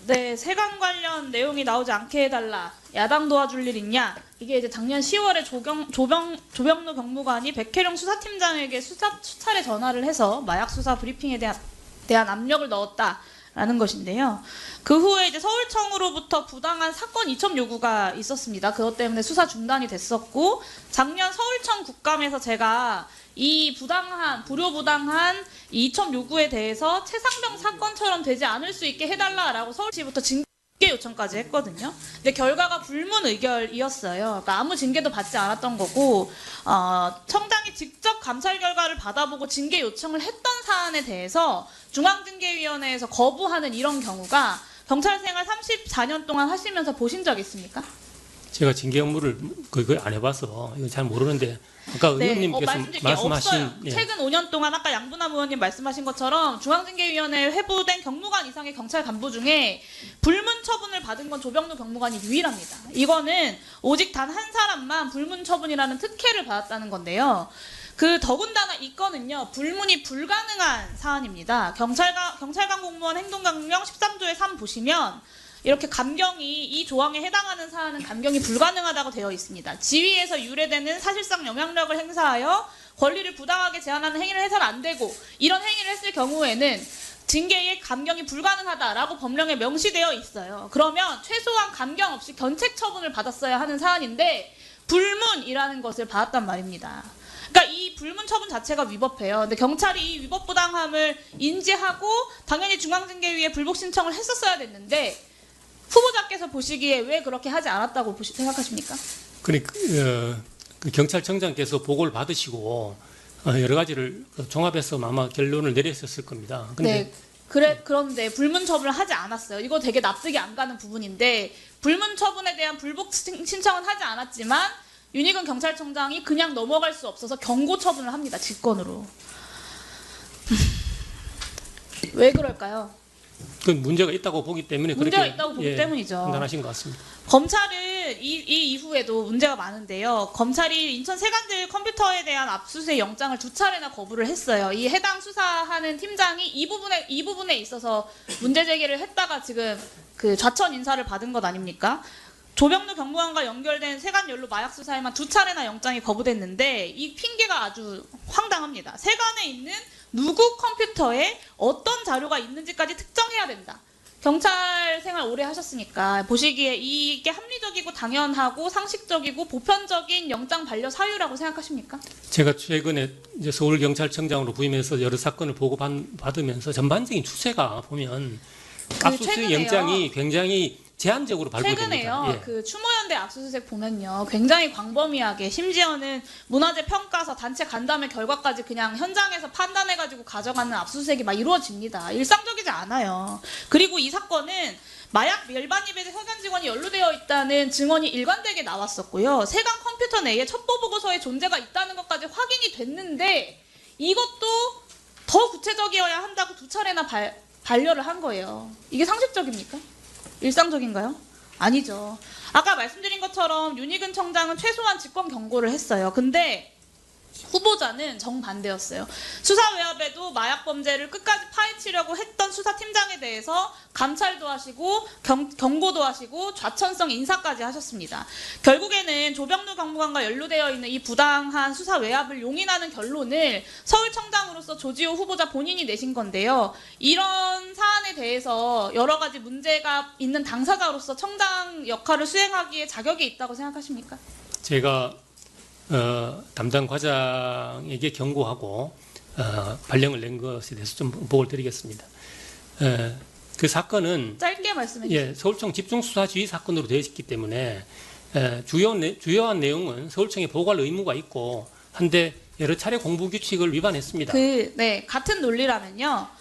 네, 세관 관련 내용이 나오지 않게 해달라. 야당 도와줄 일 있냐? 이게 이제 작년 10월에 조병로 경무관이 백혜령 수사팀장에게 수차례 전화를 해서 마약 수사 브리핑에 대한 압력을 넣었다라는 것인데요. 그 후에 이제 서울청으로부터 부당한 사건 이첩 요구가 있었습니다. 그것 때문에 수사 중단이 됐었고, 작년 서울청 국감에서 제가 이 불효부당한 이 이첩 요구에 대해서 최상병 사건처럼 되지 않을 수 있게 해달라라고 서울시부터 징계 요청까지 했거든요. 근데 결과가 불문의결이었어요. 그러니까 아무 징계도 받지 않았던 거고, 청장이 직접 감찰 결과를 받아보고 징계 요청을 했던 사안에 대해서 중앙징계위원회에서 거부하는 이런 경우가 경찰 생활 34년 동안 하시면서 보신 적 있습니까? 제가 징계 업무를 그걸 안 해봐서 이건 잘 모르는데 아까 의원님께서 말씀하신 없어요. 최근 5년 동안 아까 양분남 의원님 말씀하신 것처럼 중앙징계위원회에 회부된 경무관 이상의 경찰 간부 중에 불문 처분을 받은 건 조병로 경무관이 유일합니다. 이거는 오직 단 한 사람만 불문 처분이라는 특혜를 받았다는 건데요. 더군다나 이 건은요, 불문이 불가능한 사안입니다. 경찰관 공무원 행동강령 13조의 3 보시면 이렇게 감경이 이 조항에 해당하는 사안은 감경이 불가능하다고 되어 있습니다. 지위에서 유래되는 사실상 영향력을 행사하여 권리를 부당하게 제한하는 행위를 해서는 안 되고, 이런 행위를 했을 경우에는 징계의 감경이 불가능하다라고 법령에 명시되어 있어요. 그러면 최소한 감경 없이 견책 처분을 받았어야 하는 사안인데 불문이라는 것을 받았단 말입니다. 그러니까 이 불문 처분 자체가 위법해요. 근데 경찰이 이 위법 부당함을 인지하고 당연히 중앙징계위에 불복 신청을 했었어야 됐는데, 후보자께서 보시기에 왜 그렇게 하지 않았다고 생각하십니까? 그러니까 그 경찰청장께서 보고를 받으시고 여러 가지를 종합해서 아마 결론을 내렸었을 겁니다. 근데 그런데 불문 처분을 하지 않았어요. 이거 되게 납득이 안 가는 부분인데, 불문 처분에 대한 불복 신청은 하지 않았지만 윤희근 경찰청장이 그냥 넘어갈 수 없어서 경고 처분을 합니다. 직권으로. 왜 그럴까요? 그 문제가 있다고 보기 때문에 문제가 그렇게 있다고 보기 때문이죠. 판단하신 것 같습니다. 검찰은 이 이후에도 문제가 많은데요. 검찰이 인천 세관들 컴퓨터에 대한 압수수색 영장을 2차례나 거부를 했어요. 이 해당 수사하는 팀장이 이 부분에 있어서 문제 제기를 했다가 지금 그 좌천 인사를 받은 것 아닙니까? 조병로 경무관과 연결된 세관 연루 마약 수사에만 2차례나 영장이 거부됐는데, 이 핑계가 아주 황당합니다. 세관에 있는 누구 컴퓨터에 어떤 자료가 있는지까지 특정해야 된다. 경찰 생활 오래 하셨으니까 보시기에 이게 합리적이고 당연하고 상식적이고 보편적인 영장 반려 사유라고 생각하십니까? 제가 최근에 이제 서울경찰청장으로 부임해서 여러 사건을 보고받으면서 전반적인 추세가 보면 압수수색 영장이 굉장히 제한적으로 발부됩니다. 최근에요. 그 추모연대 압수수색 보면요, 굉장히 광범위하게, 심지어는 문화재 평가서 단체 간담회 결과까지 그냥 현장에서 판단해가지고 가져가는 압수수색이 막 이루어집니다. 일상적이지 않아요. 그리고 이 사건은 마약 일반 입에 세관 직원이 연루되어 있다는 증언이 일관되게 나왔었고요. 세관 컴퓨터 내에 첩보 보고서의 존재가 있다는 것까지 확인이 됐는데, 이것도 더 구체적이어야 한다고 2차례나 반려를 한 거예요. 이게 상식적입니까? 일상적인가요? 아니죠. 아까 말씀드린 것처럼 윤희근 청장은 최소한 직권 경고를 했어요. 근데 후보자는 정반대였어요. 수사 외압에도 마약 범죄를 끝까지 파헤치려고 했던 수사팀장에 대해서 감찰도 하시고 경고도 하시고 좌천성 인사까지 하셨습니다. 결국에는 조병로 경무관과 연루되어 있는 이 부당한 수사 외압을 용인하는 결론을 서울청장으로서 조지호 후보자 본인이 내신 건데요. 이런 사안에 대해서 여러 가지 문제가 있는 당사자로서 청장 역할을 수행하기에 자격이 있다고 생각하십니까? 제가 담당 과장에게 경고하고 발령을 낸 것에 대해서 좀 보고를 드리겠습니다. 그 사건은 짧게 말씀해 주세요. 서울청 집중수사 지휘 사건으로 되어 있기 때문에 주요한 내용은 서울청에 보고할 의무가 있고 한데 여러 차례 공부 규칙을 위반했습니다. 같은 논리라면요.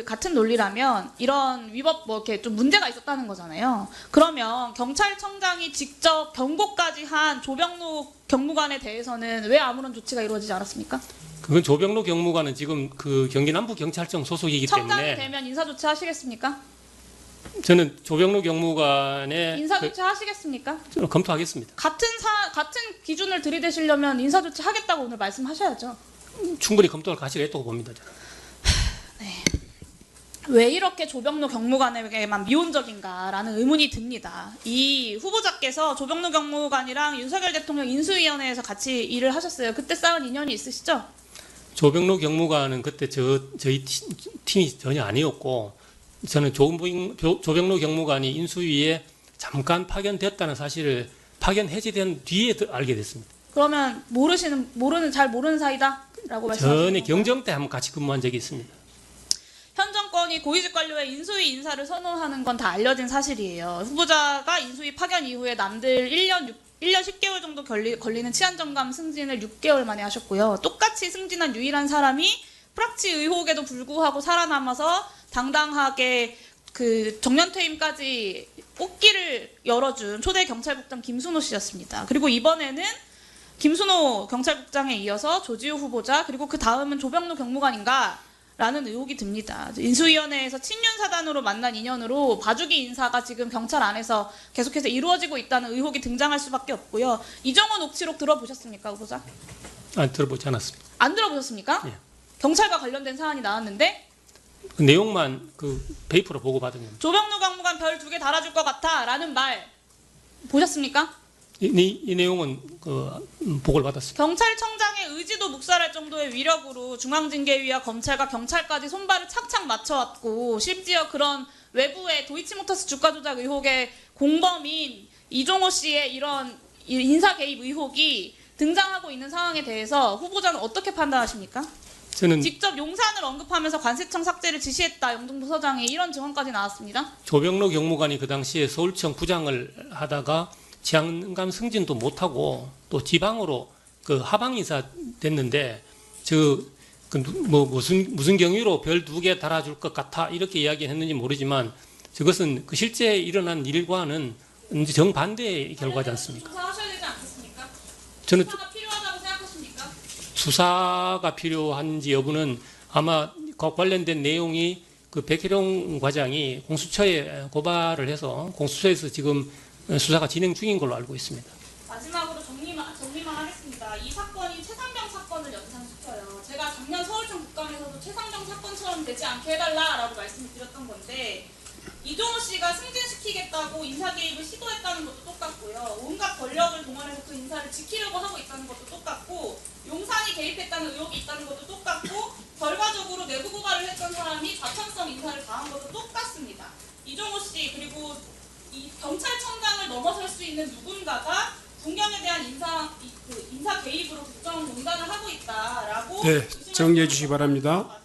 같은 논리라면 이런 위법 이렇게 좀 문제가 있었다는 거잖아요. 그러면 경찰청장이 직접 경고까지 한 조병로 경무관에 대해서는 왜 아무런 조치가 이루어지지 않았습니까? 그건 조병로 경무관은 지금 그 경기 남부 경찰청 소속이기 때문에 청장이 되면 인사 조치 하시겠습니까? 저는 조병로 경무관의 인사 조치 하시겠습니까? 검토하겠습니다. 같은 기준을 들이대시려면 인사 조치 하겠다고 오늘 말씀하셔야죠. 충분히 검토할 가치가 있다고 봅니다. 저는. 왜 이렇게 조병로 경무관에게만 미온적인가라는 의문이 듭니다. 이 후보자께서 조병로 경무관이랑 윤석열 대통령 인수위원회에서 같이 일을 하셨어요. 그때 쌓은 인연이 있으시죠? 조병로 경무관은 그때 저희 팀이 전혀 아니었고 저는 조병로 경무관이 인수위에 잠깐 파견됐다는 사실을 파견 해제된 뒤에 알게 됐습니다. 그러면 잘 모르는 사이다라고 말씀하시는 전에 건가요? 경정 때 한번 같이 근무한 적이 있습니다. 현 정권이 고위직 관료의 인수위 인사를 선호하는 건 다 알려진 사실이에요. 후보자가 인수위 파견 이후에 남들 1년 10개월 정도 걸리는 치안정감 승진을 6개월 만에 하셨고요. 똑같이 승진한 유일한 사람이 프락치 의혹에도 불구하고 살아남아서 당당하게 그 정년퇴임까지 꽃길을 열어준 초대 경찰국장 김순호 씨였습니다. 그리고 이번에는 김순호 경찰국장에 이어서 조지호 후보자 그리고 그 다음은 조병로 경무관인가? 라는 의혹이 듭니다. 인수위원회에서 친윤사단으로 만난 인연으로 봐주기 인사가 지금 경찰 안에서 계속해서 이루어지고 있다는 의혹이 등장할 수밖에 없고요. 이정원 옥치록 들어보셨습니까, 후보자? 들어보지 않았습니다. 안 들어보셨습니까? 예. 경찰과 관련된 사안이 나왔는데 그 내용만 그 페이퍼로 보고받으면 조병로 경무관 별 2개 달아줄 것 같아 라는 말 보셨습니까? 이 내용은 보고를 받았습니다. 경찰청장의 의지도 묵살할 정도의 위력으로 중앙징계위와 검찰과 경찰까지 손발을 착착 맞춰왔고 심지어 그런 외부의 도이치모터스 주가 조작 의혹의 공범인 이종호 씨의 이런 인사 개입 의혹이 등장하고 있는 상황에 대해서 후보자는 어떻게 판단하십니까? 저는 직접 용산을 언급하면서 관세청 삭제를 지시했다. 영등포 서장이 이런 증언까지 나왔습니다. 조병로 경무관이 그 당시에 서울청 부장을 하다가 지안감 승진도 못하고 또 지방으로 그 하방 인사 됐는데 무슨 경위로 별 2개 달아줄 것 같아 이렇게 이야기했는지 모르지만 저것은 그 실제 일어난 일과는 정반대의 결과지 않습니까? 조사하셔야 되지 않겠습니까? 저는 조사가 필요하다고 생각하십니까? 수사가 필요한지 여부는 아마 관련된 내용이 그 백혜룡 과장이 공수처에 고발을 해서 공수처에서 지금 수사가 진행 중인 걸로 알고 있습니다. 마지막으로 정리만 하겠습니다. 이 사건이 최상병 사건을 연상시켜요. 제가 작년 서울청 국감에서도 최상병 사건처럼 되지 않게 해달라라고 말씀을 드렸던 건데 이종호 씨가 승진시키겠다고 인사 개입을 시도했다는 것도 똑같고요. 온갖 권력을 동원해서 그 인사를 지키려고 하고 있다는 것도 똑같고 용산이 개입했다는 의혹이 있다는 것도 똑같고 결과적으로 내부 고발을 했던 사람이 과천성 인사를 당한 것도 똑같습니다. 이종호 씨 그리고 이 경찰청장을 넘어설 수 있는 누군가가 군경에 대한 인사 개입으로 국정농단을 하고 있다라고 네, 정리해 주시기 바랍니다.